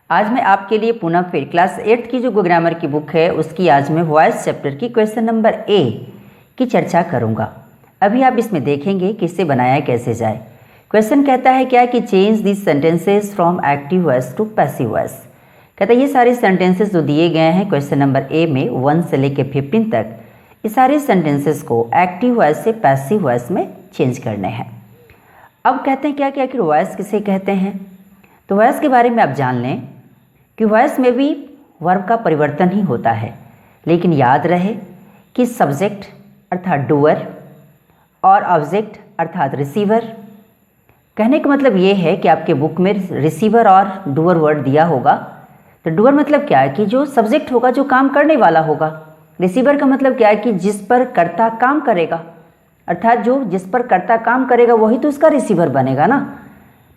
आज मैं आपके लिए पुनः फिर क्लास 8th की जो ग्रामर की बुक है उसकी आज मैं वॉइस चैप्टर की क्वेश्चन नंबर ए की चर्चा करूंगा। अभी आप इसमें देखेंगे कि इसे बनाया कैसे जाए। क्वेश्चन कहता है क्या कि change this sentences from active voice to passive voice. कहता है ये सारे सेंटेंसेस जो दिए गए हैं क्वेश्चन नंबर ए में 1 से लेकर 15 तक, ये सारे सेंटेंसेस को एक्टिव वॉइस से पैसिव वॉइस में चेंज करने हैं। अब कहते हैं क्या कि आखिर वॉइस किसे कहते हैं, तो वॉइस के बारे में आप जान लें कि वॉइस में भी वर्ब का परिवर्तन ही होता है, लेकिन याद रहे कि सब्जेक्ट अर्थात डूअर और ऑब्जेक्ट अर्थात रिसीवर। कहने का मतलब ये है कि आपके बुक में रिसीवर और डूअर वर्ड दिया होगा, तो डूअर मतलब क्या है कि जो सब्जेक्ट होगा, जो काम करने वाला होगा। रिसीवर का मतलब क्या है कि जिस पर कर्ता काम करेगा, अर्थात जो जिस पर कर्ता काम करेगा वही तो उसका रिसीवर बनेगा ना।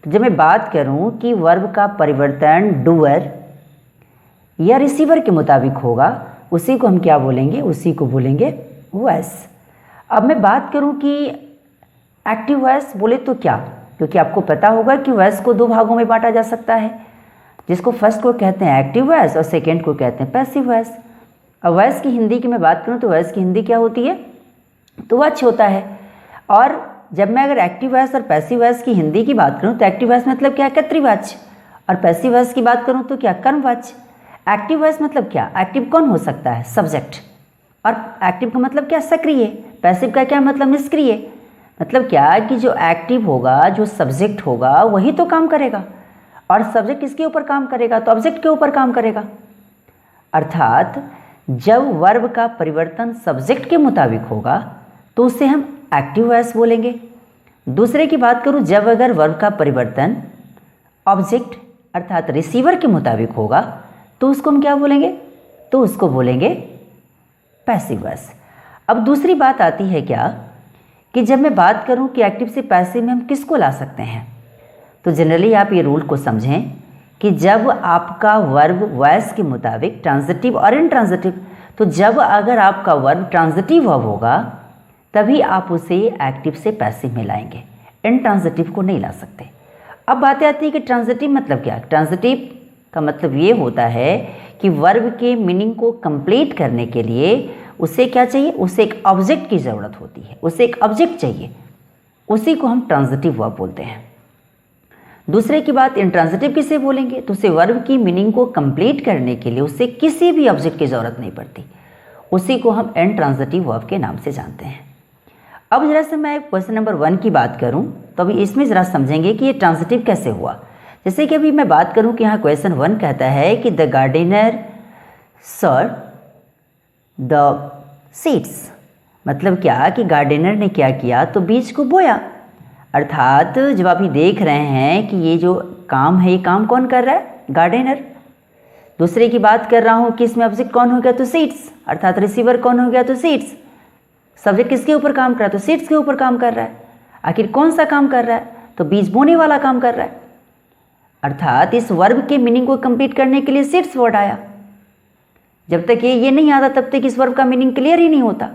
तो जब मैं बात करूं कि वर्ब का परिवर्तन डूअर या रिसीवर के मुताबिक होगा, उसी को हम क्या बोलेंगे, उसी को बोलेंगे वॉइस। अब मैं बात करूं कि एक्टिव वॉइस बोले तो क्या, क्योंकि आपको पता होगा कि वॉइस को 2 भागों में बांटा जा सकता है, जिसको फर्स्ट को कहते हैं एक्टिव वॉइस और सेकेंड को कहते हैं पैसिव वॉइस। अब वॉइस की हिंदी की मैं बात करूं तो वॉइस की हिंदी क्या होती है, तो वाच्य होता है। और जब मैं अगर एक्टिव वॉइस और पैसिव वॉइस की हिंदी की बात करूं तो एक्टिव वॉइस मतलब क्या, कर्तृवाच्य, और पैसिव वॉइस की बात करूं तो क्या, कर्मवाच्य। एक्टिव वॉइस मतलब क्या, एक्टिव कौन हो सकता है, सब्जेक्ट, और एक्टिव का मतलब क्या, सक्रिय। पैसिव का क्या मतलब, निष्क्रिय। मतलब क्या कि जो एक्टिव होगा, जो सब्जेक्ट होगा वही तो काम करेगा, और सब्जेक्ट किसके ऊपर काम करेगा, तो ऑब्जेक्ट के ऊपर काम करेगा। अर्थात जब वर्ब का परिवर्तन सब्जेक्ट के मुताबिक होगा तो उसे हम एक्टिव वॉइस बोलेंगे। दूसरे की बात करूं, जब अगर वर्ब का परिवर्तन ऑब्जेक्ट अर्थात रिसीवर के मुताबिक होगा तो उसको हम क्या बोलेंगे, तो उसको बोलेंगे पैसिव वॉइस। अब दूसरी बात आती है क्या कि जब मैं बात करूं कि एक्टिव से पैसिव में हम किसको ला सकते हैं, तो जनरली आप ये रूल को समझें कि जब आपका वर्ब वॉइस के मुताबिक ट्रांजिटिव और इनट्रांजिटिव, तो जब अगर आपका वर्ब ट्रांजिटिव वर्ब होगा तभी आप उसे एक्टिव से पैसिव में लाएंगे, इनट्रांजिटिव को नहीं ला सकते। अब बातें आती है कि ट्रांजिटिव मतलब क्या। ट्रांजिटिव का मतलब ये होता है कि वर्ब के मीनिंग को कंप्लीट करने के लिए उसे क्या चाहिए, उसे एक ऑब्जेक्ट की ज़रूरत होती है, उसे एक ऑब्जेक्ट चाहिए, उसी को हम ट्रांजिटिव वर्ब बोलते हैं। दूसरे की बात इंट्रांजिटिव किसे बोलेंगे, तो उसे वर्ब की मीनिंग को कंप्लीट करने के लिए उसे किसी भी ऑब्जेक्ट की ज़रूरत नहीं पड़ती, उसी को हम इनट्रांजिटिव वर्ब के नाम से जानते हैं। अब जरा से मैं क्वेश्चन नंबर 1 की बात करूं तो अभी इसमें ज़रा समझेंगे कि ये ट्रांजिटिव कैसे हुआ। जैसे कि अभी मैं बात करूं कि यहाँ क्वेश्चन 1 कहता है कि the gardener sow the seeds, मतलब क्या कि गार्डनर ने क्या किया, तो बीज को बोया। अर्थात जब आप ये देख रहे हैं कि ये जो काम है, ये काम कौन कर रहा है, गार्डनर। दूसरे की बात कर रहा हूँ कि इसमें ऑब्जेक्ट कौन हो गया, तो सीड्स, अर्थात रिसीवर कौन हो गया, तो सीड्स। सब्जेक्ट किसके ऊपर काम कर रहा है, तो सीड्स के ऊपर काम कर रहा है। आखिर कौन सा काम कर रहा है, तो बीज बोने वाला काम कर रहा है। अर्थात इस वर्ब के मीनिंग को कंप्लीट करने के लिए सीड्स वर्ड आया। जब तक ये नहीं आता तब तक इस वर्ब का मीनिंग क्लियर ही नहीं होता।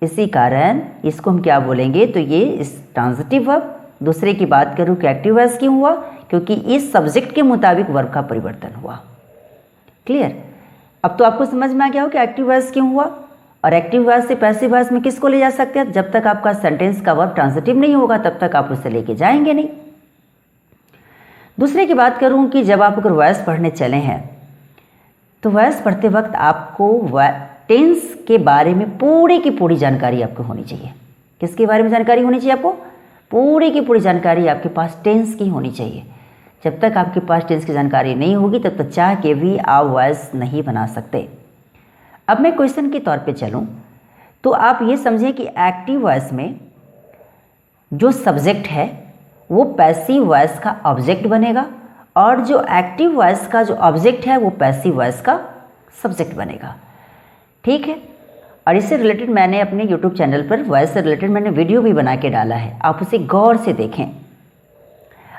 इसी कारण इसको हम क्या बोलेंगे, तो ये इस ट्रांजिटिव वर्ब। दूसरे की बात करूँ कि एक्टिव वॉइस क्यों हुआ, क्योंकि इस सब्जेक्ट के मुताबिक वर्ब का परिवर्तन हुआ। क्लियर। अब तो आपको समझ में आ गया हो कि एक्टिव वॉइस क्यों हुआ, और एक्टिव वॉइस से पैसिव वॉइस में किसको ले जा सकते हैं। जब तक आपका सेंटेंस का वर्ब ट्रांजिटिव नहीं होगा तब तक आप उसे लेके जाएंगे नहीं। दूसरे की बात करूं कि जब आप अगर वॉइस पढ़ने चले हैं तो वॉइस पढ़ते वक्त आपको टेंस के बारे में पूरी की पूरी जानकारी आपको होनी चाहिए। किसके बारे में जानकारी होनी चाहिए, आपको पूरी की पूरी जानकारी आपके पास टेंस की होनी चाहिए। जब तक आपके पास टेंस की जानकारी नहीं होगी तब तक चाह के भी आप वॉइस नहीं बना सकते। अब मैं क्वेश्चन के तौर पे चलूं तो आप ये समझें कि एक्टिव वॉइस में जो सब्जेक्ट है वो पैसिव वॉइस का ऑब्जेक्ट बनेगा, और जो एक्टिव वॉइस का जो ऑब्जेक्ट है वो पैसिव वॉइस का सब्जेक्ट बनेगा। ठीक है। और इससे रिलेटेड मैंने अपने यूट्यूब चैनल पर वॉइस से रिलेटेड मैंने वीडियो भी बना के डाला है, आप उसे गौर से देखें।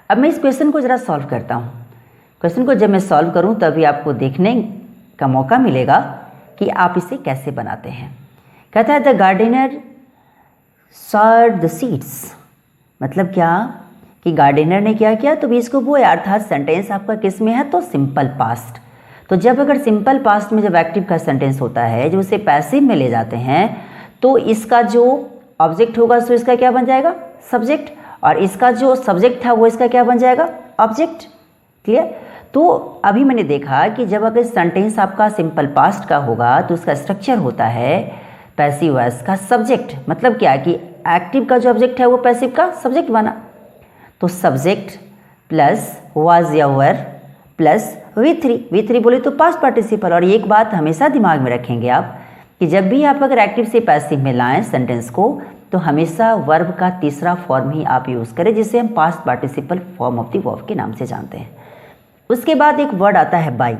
अब मैं इस क्वेश्चन को ज़रा सॉल्व करता हूँ। क्वेश्चन को जब मैं सॉल्व करूँ तभी आपको देखने का मौका मिलेगा कि आप इसे कैसे बनाते हैं। कहता है the gardener sow the seeds, मतलब क्या कि गार्डनर ने क्या किया तो बीज को बोया, अर्थात सेंटेंस आपका किस में है तो सिंपल पास्ट। तो जब अगर सिंपल पास्ट में जब एक्टिव का सेंटेंस होता है जो उसे पैसिव में ले जाते हैं तो इसका जो ऑब्जेक्ट होगा सो इसका क्या बन जाएगा सब्जेक्ट, और इसका जो सब्जेक्ट था वो इसका क्या बन जाएगा ऑब्जेक्ट। क्लियर। तो अभी मैंने देखा कि जब अगर सेंटेंस आपका सिंपल पास्ट का होगा तो उसका स्ट्रक्चर होता है पैसिव वॉइस का सब्जेक्ट, मतलब क्या कि एक्टिव का जो ऑब्जेक्ट है वो पैसिव का सब्जेक्ट बना। तो सब्जेक्ट प्लस वाज या वर प्लस V3 बोले तो पास्ट पार्टिसिपल। और एक बात हमेशा दिमाग में रखेंगे आप कि जब भी आप अगर एक्टिव से पैसिव में लाएं सेंटेंस को तो हमेशा वर्ब का तीसरा फॉर्म ही आप यूज़ करें जिसे हम past participle form of the verb के नाम से जानते हैं। उसके बाद एक वर्ड आता है बाई।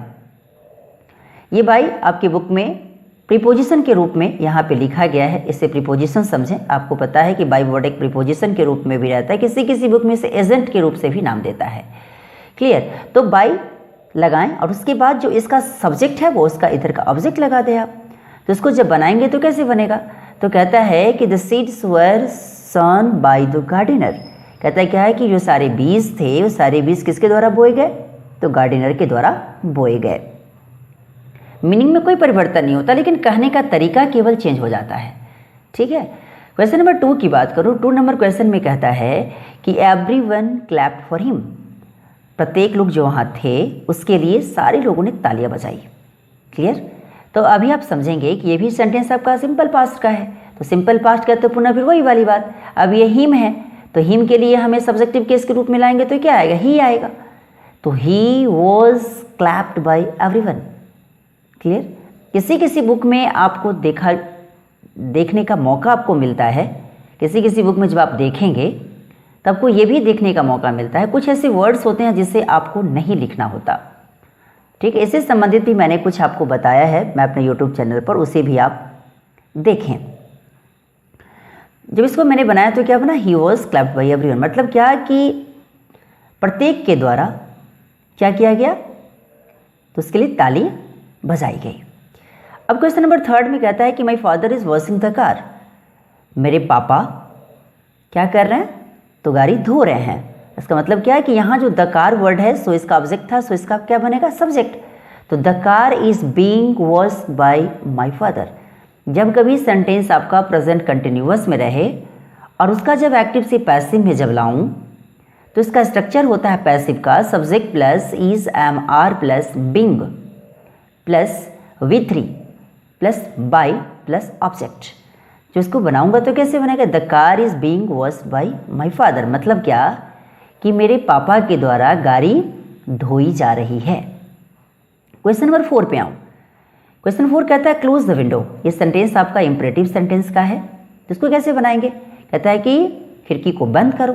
ये बाई आपकी बुक में प्रीपोजिशन के रूप में यहाँ पे लिखा गया है, इसे प्रीपोजिशन समझें। आपको पता है कि बाई वर्ड एक प्रीपोजिशन के रूप में भी रहता है, किसी किसी बुक में इसे एजेंट के रूप से भी नाम देता है। क्लियर। तो बाई लगाएं और उसके बाद जो इसका सब्जेक्ट है वो उसका इधर का ऑब्जेक्ट लगा दें आप। तो इसको जब बनाएंगे तो कैसे बनेगा, तो कहता है कि the seeds were sown by the gardener. कहता है क्या है कि जो सारे बीज थे वो सारे बीज किसके द्वारा बोए गए तो गार्डनर के द्वारा बोए गए। मीनिंग में कोई परिवर्तन नहीं होता लेकिन कहने का तरीका केवल चेंज हो जाता है। ठीक है। क्वेश्चन नंबर 2 की बात करूँ। 2 नंबर क्वेश्चन में कहता है कि एवरीवन क्लैप्ड फॉर हिम। प्रत्येक लोग जो वहाँ थे उसके लिए सारे लोगों ने तालियां बजाई। क्लियर। तो अभी आप समझेंगे कि ये भी सेंटेंस आपका सिंपल पास्ट का है। तो सिंपल पास्ट का तो पुनः फिर वही वाली बात, अब ये हिम है तो हिम के लिए हमें सब्जेक्टिव केस के रूप में लाएंगे तो क्या आएगा ही आएगा। तो he was clapped by everyone. Clear. किसी किसी बुक में आपको देखने का मौका आपको मिलता है, किसी किसी बुक में जब आप देखेंगे तब आपको ये भी देखने का मौका मिलता है कुछ ऐसे वर्ड्स होते हैं जिसे आपको नहीं लिखना होता। ठीक है। इससे संबंधित भी मैंने कुछ आपको बताया है मैं अपने YouTube चैनल पर, उसे भी आप देखें। जब इसको मैंने बनाया तो क्या बना he was clapped by everyone, मतलब क्या कि प्रत्येक के द्वारा क्या किया गया तो उसके लिए ताली बजाई गई। अब क्वेश्चन नंबर 3 में कहता है कि my father is washing the car. मेरे पापा क्या कर रहे हैं तो गाड़ी धो रहे हैं। इसका मतलब क्या है कि यहाँ जो द कार वर्ड है सो इसका ऑब्जेक्ट था, सो इसका क्या बनेगा सब्जेक्ट। तो the car is being washed by my father. जब कभी सेंटेंस आपका प्रेजेंट कंटिन्यूअस में रहे और उसका जब एक्टिव से पैसिव में जब लाऊं तो इसका स्ट्रक्चर होता है पैसिव का subject plus is am are plus being plus V3 plus by plus object. जो इसको बनाऊंगा तो कैसे बनेगा the car is being washed by my father, मतलब क्या कि मेरे पापा के द्वारा गाड़ी धोई जा रही है। क्वेश्चन नंबर 4 पे आऊँ। क्वेश्चन 4 कहता है क्लोज द विंडो। ये सेंटेंस आपका इंपरेटिव सेंटेंस का है, तो इसको कैसे बनाएंगे, कहता है कि खिड़की को बंद करो।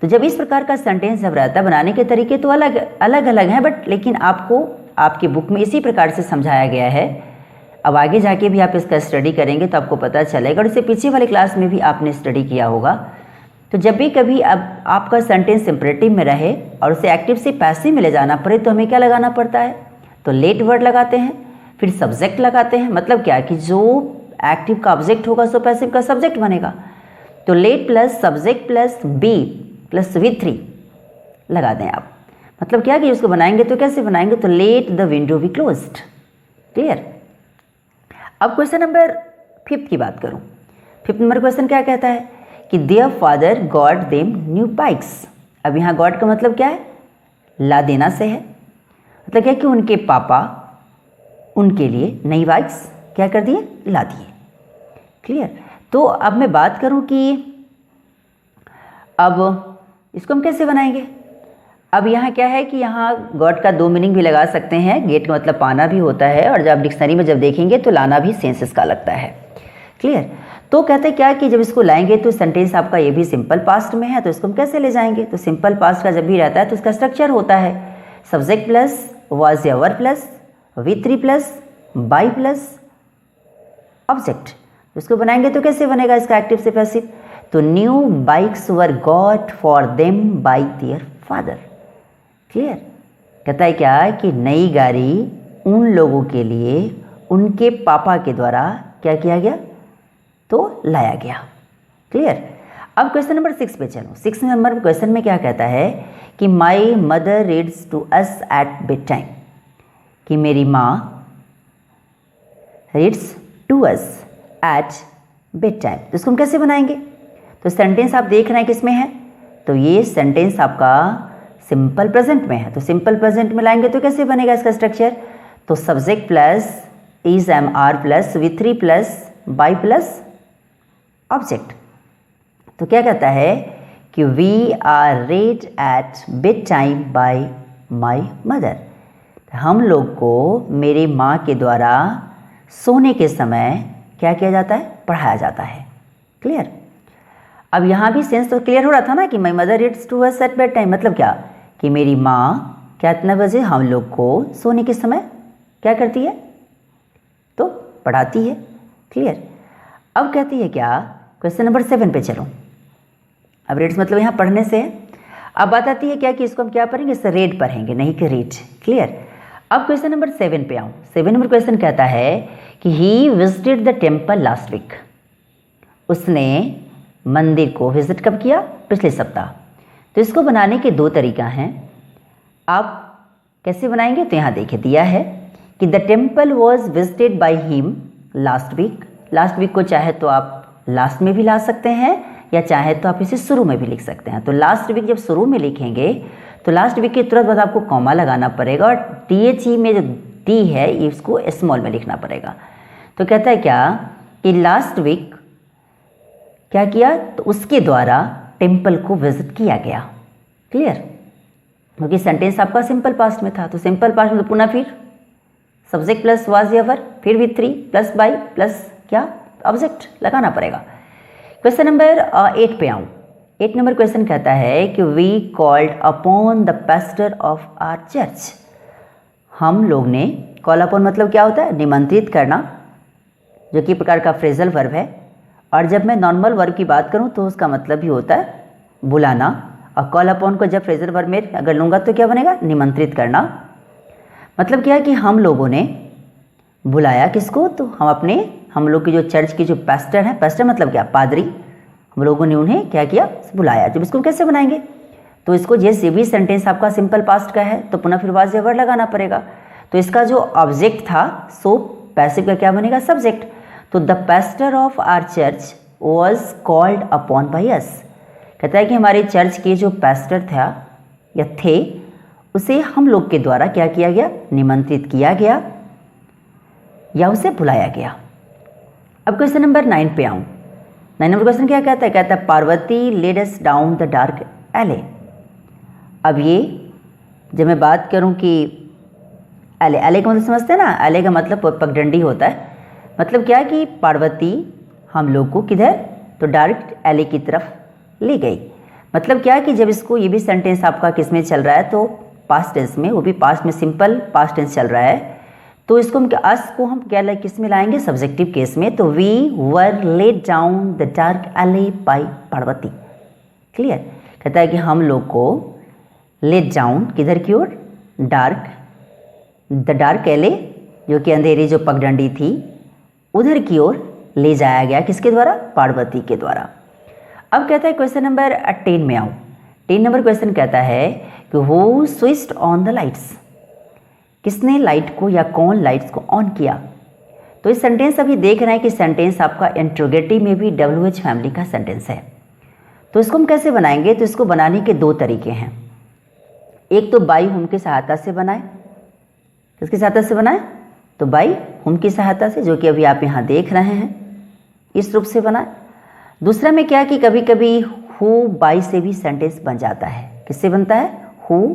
तो जब इस प्रकार का सेंटेंस जब रहता है बनाने के तरीके तो अलग अलग हैं, बट लेकिन आपको आपकी बुक में इसी प्रकार से समझाया गया है। अब आगे जाके भी आप इसका स्टडी करेंगे तो आपको पता चलेगा, और इससे पीछे वाले क्लास में भी आपने स्टडी किया होगा। तो जब भी कभी अब आपका सेंटेंस इंपरेटिव में रहे और उसे एक्टिव से पैसिव में ले जाना पड़े तो हमें क्या लगाना पड़ता है, तो लेट वर्ड लगाते हैं, फिर सब्जेक्ट लगाते हैं। मतलब क्या कि जो एक्टिव का ऑब्जेक्ट होगा सो पैसिव का सब्जेक्ट बनेगा। तो let plus subject plus be plus V3 लगा दें आप। मतलब क्या कि उसको बनाएंगे तो कैसे बनाएंगे, तो let the window be closed. Clear. अब क्वेश्चन नंबर 5 की बात करूं। 5 नंबर क्वेश्चन क्या कहता है कि their father got them new bikes. अब यहाँ गॉट का मतलब क्या है, ला देना से है। मतलब क्या कि उनके पापा उनके लिए नई बाइक्स क्या कर दिए, ला दिए। क्लियर। तो अब मैं बात करूं कि अब इसको हम कैसे बनाएंगे। अब यहाँ क्या है कि यहाँ गॉट का 2 मीनिंग भी लगा सकते हैं। गेट का मतलब पाना भी होता है, और जब डिक्शनरी में जब देखेंगे तो लाना भी सेंस इसका लगता है। क्लियर। तो कहते हैं क्या कि जब इसको लाएंगे तो सेंटेंस आपका ये भी सिंपल पास्ट में है, तो इसको हम कैसे ले जाएंगे, तो सिंपल पास्ट का जब भी रहता है तो इसका स्ट्रक्चर होता है सब्जेक्ट प्लस वाज या वर plus V3 plus by plus object. इसको बनाएंगे तो कैसे बनेगा इसका एक्टिव से पैसिव, तो new bikes were got for them by their father. Clear. कहता है क्या कि नई गाड़ी उन लोगों के लिए उनके पापा के द्वारा क्या किया गया तो लाया गया। क्लियर। अब क्वेश्चन नंबर 6 पे चलो। 6 नंबर क्वेश्चन में क्या कहता है कि my mother reads to us at bed time, कि मेरी माँ reads to us at bed time. तो इसको हम कैसे बनाएंगे? तो सेंटेंस आप देख रहे हैं किस में है, तो ये सेंटेंस आपका सिंपल प्रेजेंट में है। तो सिंपल प्रेजेंट में लाएंगे तो कैसे बनेगा इसका स्ट्रक्चर? तो subject plus is am are plus V three plus by plus object. तो क्या कहता है कि we are read at bed time by my mother, हम लोग को मेरी माँ के द्वारा सोने के समय क्या किया जाता है? पढ़ाया जाता है। क्लियर? अब यहाँ भी सेंस तो क्लियर हो रहा था ना कि my mother reads to us at bed time, मतलब क्या कि मेरी माँ क्या इतने बजे हम लोग को सोने के समय क्या करती है? तो पढ़ाती है। क्लियर? अब कहती है क्या? क्वेश्चन नंबर 7 पे चलो। अब रीड्स मतलब यहाँ पढ़ने से है। अब बात आती है क्या कि इसको हम क्या पढ़ेंगे? इससे रेड पढ़ेंगे, नहीं कि रीड। क्लियर? अब क्वेश्चन नंबर 7 पे आऊँ। 7 नंबर क्वेश्चन कहता है कि he visited the temple last week, उसने मंदिर को विजिट कब किया? पिछले सप्ताह। तो इसको बनाने के 2 तरीका हैं। आप कैसे बनाएंगे? तो यहाँ देखिए दिया है कि the temple was visited by him last week. Last week को चाहे तो आप लास्ट में भी ला सकते हैं या चाहे तो आप इसे शुरू में भी लिख सकते हैं। तो लास्ट वीक जब शुरू में लिखेंगे तो लास्ट वीक के तुरंत बाद आपको कॉमा लगाना पड़ेगा और THE में जो टी है इसको स्मॉल में लिखना पड़ेगा। तो कहता है क्या कि लास्ट वीक क्या किया? तो उसके द्वारा टेम्पल को विजिट किया गया। क्लियर? क्योंकि सेंटेंस आपका सिंपल पास्ट में था, तो सिंपल पास्ट में तो पुनः फिर सब्जेक्ट प्लस वाज या वर्ब, फिर भी 3 प्लस बाई प्लस क्या ऑब्जेक्ट लगाना पड़ेगा। क्वेश्चन नंबर 8 पे आऊँ। 8 नंबर क्वेश्चन कहता है कि we called upon the pastor of our church, हम लोग ने, कॉल अपॉन मतलब क्या होता है? निमंत्रित करना, जो कि प्रकार का फ्रेजल वर्ब है। और जब मैं नॉर्मल वर्ब की बात करूं तो उसका मतलब भी होता है बुलाना, और कॉल अपॉन को जब फ्रेजल वर्ब में अगर लूँगा तो क्या बनेगा? निमंत्रित करना। मतलब क्या है कि हम लोगों ने बुलाया किसको? तो हम लोग की जो चर्च की जो पास्टर हैं, पास्टर मतलब क्या? पादरी, हम लोगों ने उन्हें क्या किया? बुलाया। जब इसको कैसे बनाएंगे? तो इसको जैसे भी सेंटेंस आपका सिंपल पास्ट का है तो पुनः फिर वाज या वर्ड लगाना पड़ेगा। तो इसका जो ऑब्जेक्ट था सो पैसिव का क्या बनेगा? सब्जेक्ट। तो the pastor of our church was called upon by us, कहता है कि हमारे चर्च के जो पास्टर था या थे उसे हम लोग के द्वारा क्या किया गया? निमंत्रित किया गया या उसे बुलाया गया। अब क्वेश्चन नंबर 9 पे आऊँ। 9 नंबर क्वेश्चन क्या कहता है? कहता है Parvati led us down the dark alley. अब ये जब मैं बात करूं कि एले, एले का मतलब समझते हैं ना? एले का मतलब पगडंडी होता है। मतलब क्या कि पार्वती हम लोग को किधर? तो डार्क एले की तरफ ले गई। मतलब क्या कि जब इसको, ये भी सेंटेंस आपका किस में चल रहा है? तो पास्ट टेंस में, वो भी पास्ट में सिंपल पास्ट टेंस चल रहा है। तो इसको हम अस को हम क्या किस में लाएंगे? सब्जेक्टिव केस में। तो we were led down the dark alley by Parvati. Clear? कहता है कि हम लोग को लेड डाउन किधर की ओर? डार्क, द डार्क एले जो कि अंधेरी जो पगडंडी थी उधर की ओर ले जाया गया। किसके द्वारा? पार्वती के द्वारा। अब कहता है क्वेश्चन नंबर 10 में आऊँ। 10 नंबर क्वेश्चन कहता है कि who switched on the lights, किसने लाइट को या कौन लाइट्स को ऑन किया? तो इस सेंटेंस अभी देख रहे हैं कि सेंटेंस आपका इंट्रोगेटिव में भी WH फैमिली का सेंटेंस है। तो इसको हम कैसे बनाएंगे? तो इसको बनाने के 2 तरीके हैं। एक तो बाई हुम की सहायता से बनाए। किसकी सहायता से बनाए? तो बाई हुम की सहायता से, जो कि अभी आप यहाँ देख रहे हैं, इस रूप से बनाए। दूसरा में क्या कि कभी कभी हु बाई से भी सेंटेंस बन जाता है। किससे बनता है? हु,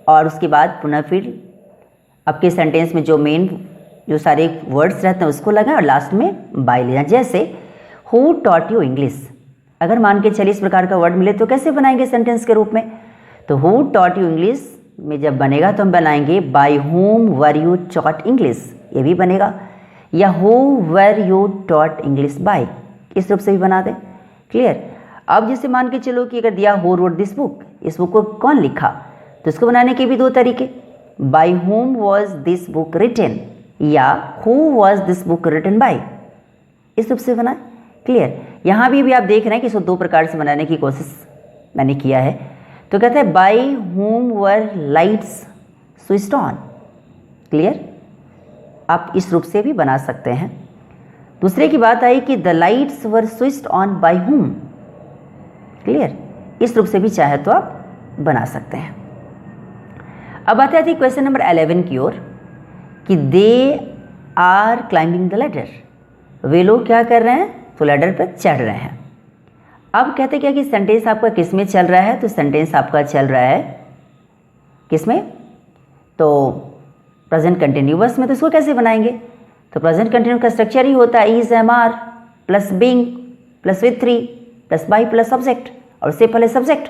और उसके बाद पुनः फिर आपके सेंटेंस में जो मेन जो सारे वर्ड्स रहते हैं उसको लगाएं और लास्ट में बाय लेना। जैसे हु टॉट यू इंग्लिश, अगर मान के चलिए इस प्रकार का वर्ड मिले तो कैसे बनाएंगे सेंटेंस के रूप में? तो हु टॉट यू इंग्लिश में जब बनेगा तो हम बनाएंगे by whom were you taught English, ये भी बनेगा। या who were you taught English by, इस रूप से भी बना दें। क्लियर? अब जैसे मान के चलो कि अगर दिया हु रोट दिस बुक, इस बुक को कौन लिखा? तो इसको बनाने के भी 2 तरीके, by whom was this book written या who was this book written by, इस रूप से बना। क्लियर? यहाँ भी आप देख रहे हैं कि इसको दो प्रकार से बनाने की कोशिश मैंने किया है। तो कहता है by home were lights switched on. Clear, आप इस रूप से भी बना सकते हैं। दूसरे की बात आई कि the lights were switched on by home. Clear, इस रूप से भी चाहे तो आप बना सकते हैं। अब आते हैं क्वेश्चन नंबर 11 की ओर कि they are climbing the ladder. वे लोग क्या कर रहे हैं, तो लैडर पर चढ़ रहे हैं। अब कहते क्या कि सेंटेंस आपका किस में चल रहा है, तो सेंटेंस आपका चल रहा है किस में, तो प्रेजेंट कंटिन्यूअस में। तो इसको कैसे बनाएंगे, तो प्रेजेंट कंटिन्यूअस का स्ट्रक्चर ही होता है is am are plus being plus V three plus by plus subject, और उससे पहले सब्जेक्ट।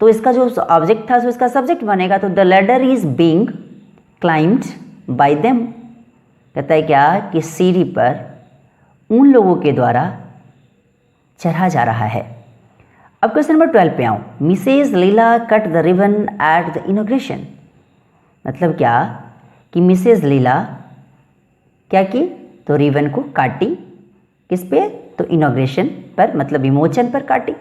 तो इसका जो ऑब्जेक्ट था तो इसका सब्जेक्ट बनेगा। तो the ladder is being climbed bye them. कहता है क्या कि सीढ़ी पर उन लोगों के द्वारा चढ़ा जा रहा है। अब क्वेश्चन नंबर 12 पे आऊँ। Mrs Leela cut the ribbon at the inauguration. मतलब क्या कि मिसेज लीला क्या की, तो रिबन को काटी। किस पे, तो इनॉग्रेशन पर, मतलब विमोचन पर काटी।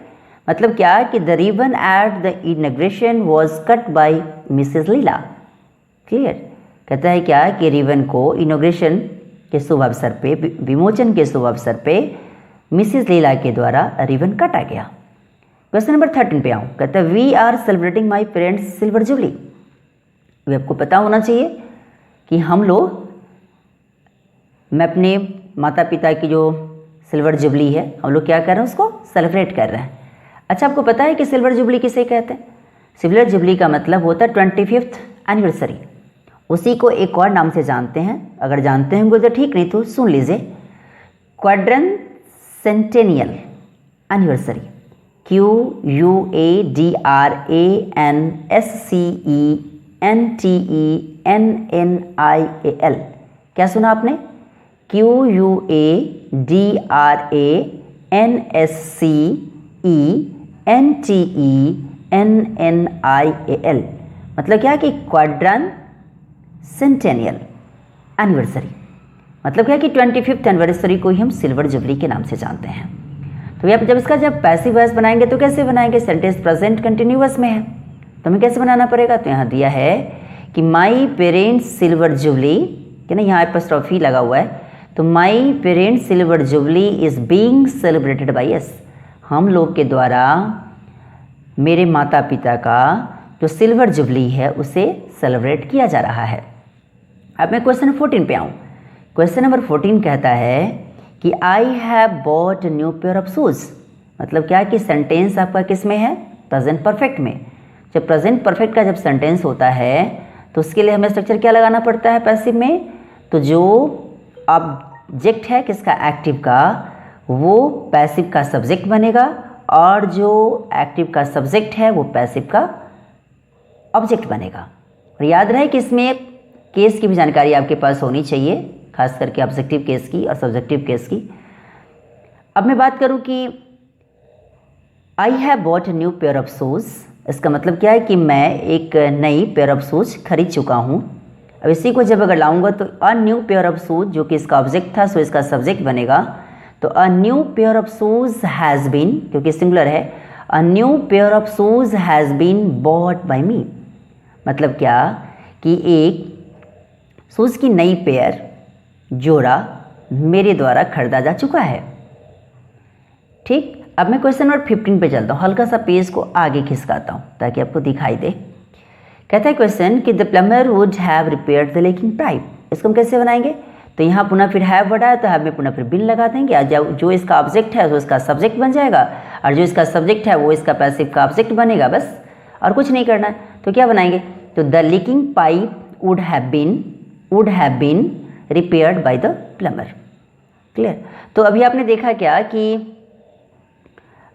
मतलब क्या कि the ribbon at the inauguration was cut by Mrs Leela. Clear, कहता है क्या कि रिबन को इनॉग्रेशन के शुभ अवसर पे, विमोचन के शुभ अवसर पे मिसेज लीला के द्वारा रिबन काटा गया। क्वेश्चन नंबर 13 पे आऊँ। कहता है we are celebrating my parents silver jubilee. वे आपको पता होना चाहिए कि हम लोग, मैं अपने माता पिता की जो सिल्वर जुबली है, हम लोग क्या कर रहे हैं, उसको सेलिब्रेट कर रहे हैं। अच्छा, आपको पता है कि सिल्वर जुबली किसे कहते हैं? सिल्वर जुबली का मतलब होता है 25th एनिवर्सरी। उसी को एक और नाम से जानते हैं, अगर जानते होंगे तो ठीक, नहीं तो सुन लीजिए, क्वाड्रेंट सेंटेनियल एनिवर्सरी। QUADRANSCENTENNIAL। क्या सुना आपने? QUADRANSCENTENNIAL मतलब क्या कि क्वाड्रेंट सेंटेनियल एनिवर्सरी, मतलब क्या कि 25th एनिवर्सरी को ही हम सिल्वर जुबली के नाम से जानते हैं। तो ये जब इसका जब पैसिव वॉइस बनाएंगे तो कैसे बनाएंगे? सेंटेंस प्रेजेंट कंटिन्यूअस में है तो हमें कैसे बनाना पड़ेगा? तो यहाँ दिया है कि माई पेरेंट्स सिल्वर जुबली, कि ना यहाँ एपॉस्ट्रोफी लगा हुआ है, तो माई parents silver jubilee is being celebrated by us. हम लोग के द्वारा मेरे माता पिता का जो सिल्वर जुबली है उसे सेलिब्रेट किया जा रहा है। अब मैं क्वेश्चन 14 पे आऊँ। क्वेश्चन नंबर 14 कहता है कि I have bought new pair of shoes. मतलब क्या कि सेंटेंस आपका किस में है? प्रेजेंट परफेक्ट में। जब प्रेजेंट परफेक्ट का जब सेंटेंस होता है तो उसके लिए हमें स्ट्रक्चर क्या लगाना पड़ता है पैसिव में? तो जो ऑब्जेक्ट है किसका? एक्टिव का, वो पैसिव का सब्जेक्ट बनेगा, और जो एक्टिव का सब्जेक्ट है वो पैसिव का ऑब्जेक्ट बनेगा। और याद रहे कि इसमें केस की भी जानकारी आपके पास होनी चाहिए, खास करके ऑब्जेक्टिव केस की और सब्जेक्टिव केस की। अब मैं बात करूं कि I have bought new pair of shoes, इसका मतलब क्या है कि मैं एक नई पेयर ऑफ शूज़ खरीद चुका हूं। अब इसी को जब अगर लाऊंगा तो a new pair of shoes, जो कि इसका ऑब्जेक्ट था सो इसका सब्जेक्ट बनेगा। तो a new pair of shoes has been, क्योंकि सिंगुलर है, a new pair of shoes has been bought by me. मतलब क्या कि एक शूज़ की नई पेयर, जोड़ा मेरे द्वारा खरीदा जा चुका है। ठीक, अब मैं क्वेश्चन नंबर 15 पे चलता हूँ। हल्का सा पेज को आगे खिसकाता हूँ ताकि आपको दिखाई दे। कहता है क्वेश्चन कि the plumber would have repaired the leaking pipe. इसको हम कैसे बनाएंगे? तो यहाँ पुनः फिर हैव वर्ड आया तो हैव में पुनः फिर बिन लगा देंगे, और जो इसका ऑब्जेक्ट है वो इसका सब्जेक्ट बन जाएगा, और जो इसका सब्जेक्ट है वो इसका पैसिव का ऑब्जेक्ट बनेगा, बस और कुछ नहीं करना है। तो क्या बनाएंगे? तो the leaking pipe would have been repaired by the plumber. Clear? तो अभी आपने देखा क्या कि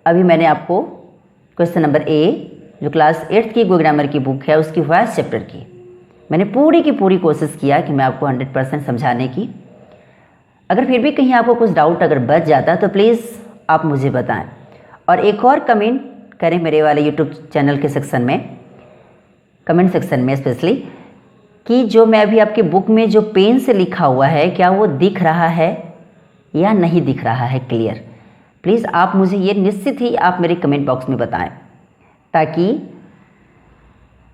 अभी मैंने आपको क्वेश्चन नंबर ए, जो क्लास 8th की गो ग्रामर की बुक है उसकी वॉइस चैप्टर की, मैंने पूरी की पूरी कोशिश किया कि मैं आपको 100% समझाने की। अगर फिर भी कहीं आपको कुछ डाउट अगर बच जाता तो प्लीज़ आप मुझे बताएं, और एक और कमेंट करें मेरे वाले यूट्यूब चैनल के सेक्शन में, कमेंट सेक्शन में स्पेशली, कि जो मैं अभी आपकी बुक में जो पेन से लिखा हुआ है क्या वो दिख रहा है या नहीं दिख रहा है क्लियर। प्लीज़ आप मुझे ये निश्चित ही आप मेरे कमेंट बॉक्स में बताएं, ताकि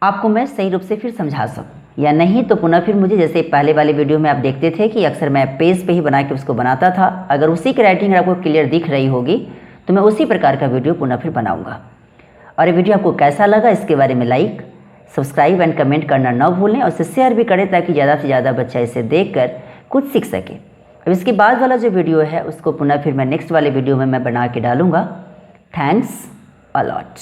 आपको मैं सही रूप से फिर समझा सकूं। या नहीं तो पुनः फिर मुझे, जैसे पहले वाले वीडियो में आप देखते थे कि अक्सर मैं पेज पे ही बना के उसको बनाता था, अगर उसी की राइटिंग आपको क्लियर दिख रही होगी तो मैं उसी प्रकार का वीडियो पुनः फिर बनाऊंगा। और ये वीडियो आपको कैसा लगा इसके बारे में लाइक, सब्सक्राइब एंड कमेंट करना न भूलें, और इसे शेयर भी करें ताकि ज़्यादा से ज़्यादा बच्चा इसे देखकर कुछ सीख सके। अब इसके बाद वाला जो वीडियो है उसको पुनः फिर मैं नेक्स्ट वाले वीडियो में मैं बना के डालूँगा। Thanks a lot.